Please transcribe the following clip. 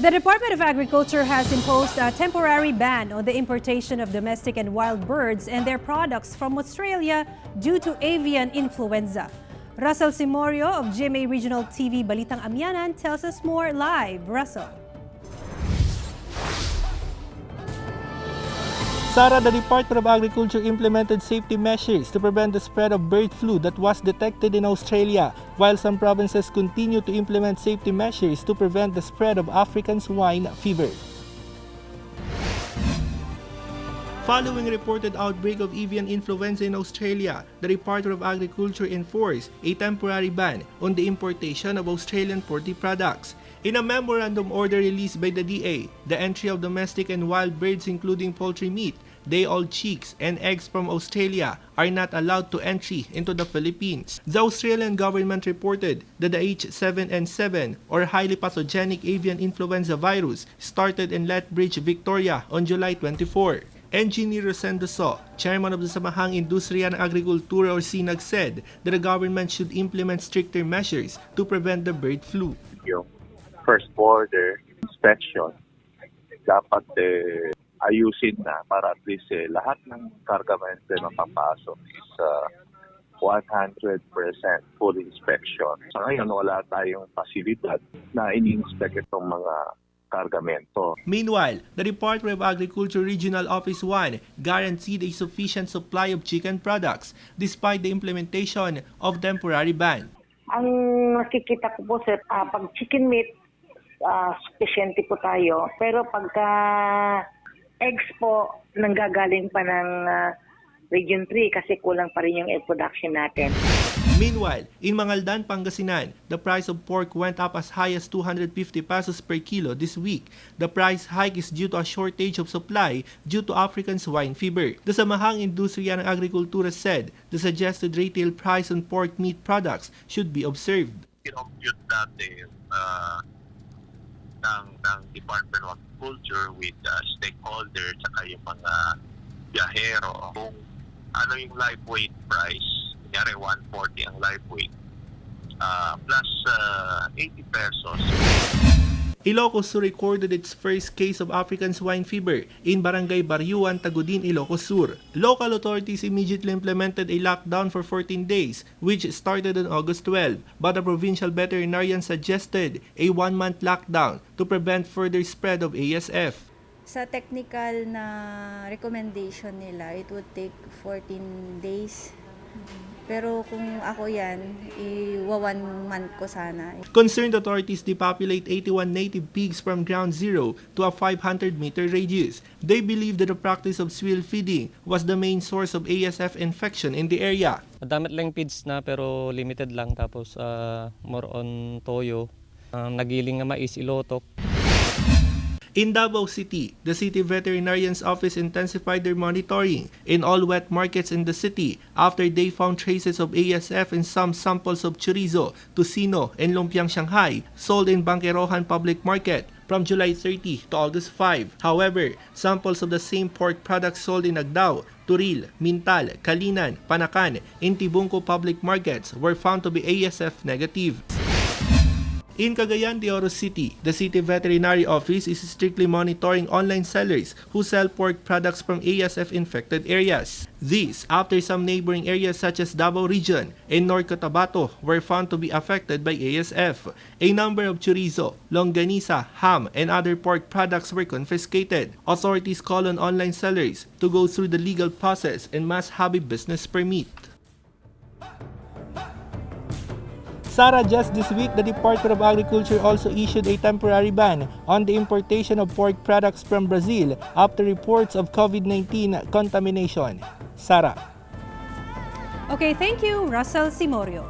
The Department of Agriculture has imposed a temporary ban on the importation of domestic and wild birds and their products from Australia due to avian influenza. Russell Simorio of GMA Regional TV Balitang Amyanan tells us more live. Russell. Sara, the Department of Agriculture implemented safety measures to prevent the spread of bird flu that was detected in Australia, while some provinces continue to implement safety measures to prevent the spread of African Swine Fever. Following a reported outbreak of avian influenza in Australia, the Department of Agriculture enforced a temporary ban on the importation of Australian poultry products. In a memorandum order released by the DA, the entry of domestic and wild birds including poultry meat, day-old chicks, and eggs from Australia are not allowed to entry into the Philippines. The Australian government reported that the H7N7 or highly pathogenic avian influenza virus started in Lethbridge, Victoria on July 24. Engineer Rosendo So, chairman of the Samahang Industriya ng Agrikultura or SINAG, said that the government should implement stricter measures to prevent the bird flu. Yung first border inspection dapat ayusin na para at least lahat ng kargamento na papasok is 100% full inspection. So ngayon wala tayong pasilidad na ini-inspect itong mga kargamento. Meanwhile, the Department of Agriculture Regional Office 1 guaranteed a sufficient supply of chicken products despite the implementation of temporary ban. Ang nakikita ko po sir, pag chicken meat, sufficiente po tayo. Pero pagka eggs po, nanggagaling pa ng Region 3 kasi kulang pa rin yung egg production natin. Meanwhile, in Mangaldan, Pangasinan, the price of pork went up as high as 250 pesos per kilo this week. The price hike is due to a shortage of supply due to African Swine Fever. The Samahang Industriya ng Agrikultura said the suggested retail price on pork meat products should be observed. Kinompute natin ng Department of Agriculture with stakeholders at yung mga biyahero kung ano yung live weight price. Kunyari 140 ang live weight plus 80 pesos. Ilocos Sur recorded its first case of African Swine Fever in Barangay Baryuan, Tagudin, Ilocos Sur. Local authorities immediately implemented a lockdown for 14 days, which started on August 12, but the provincial veterinarian suggested a 1-month lockdown to prevent further spread of ASF. Sa technical na recommendation nila, it would take 14 days. Pero kung ako yan, i-1 month ko sana. Concerned authorities depopulate 81 native pigs from ground zero to a 500-meter radius. They believe that the practice of swill feeding was the main source of ASF infection in the area. Madami lang feeds na pero limited lang, tapos more on toyo, nagiling nga mais, ilotok. In Davao City, the City Veterinarian's Office intensified their monitoring in all wet markets in the city after they found traces of ASF in some samples of chorizo, tocino, and lumpiang Shanghai sold in Bangkerohan Public Market from July 30 to August 5. However, samples of the same pork products sold in Agdao, Turil, Mintal, Kalinan, Panakan, and Tibungco Public Markets were found to be ASF negative. In Cagayan de Oro City, the City Veterinary Office is strictly monitoring online sellers who sell pork products from ASF-infected areas. This after some neighboring areas such as Davao Region and North Cotabato were found to be affected by ASF. A number of chorizo, longganisa, ham, and other pork products were confiscated. Authorities call on online sellers to go through the legal process and must have a business permit. Sara, just this week, the Department of Agriculture also issued a temporary ban on the importation of pork products from Brazil after reports of COVID-19 contamination. Sara. Okay, thank you, Russell Simorio.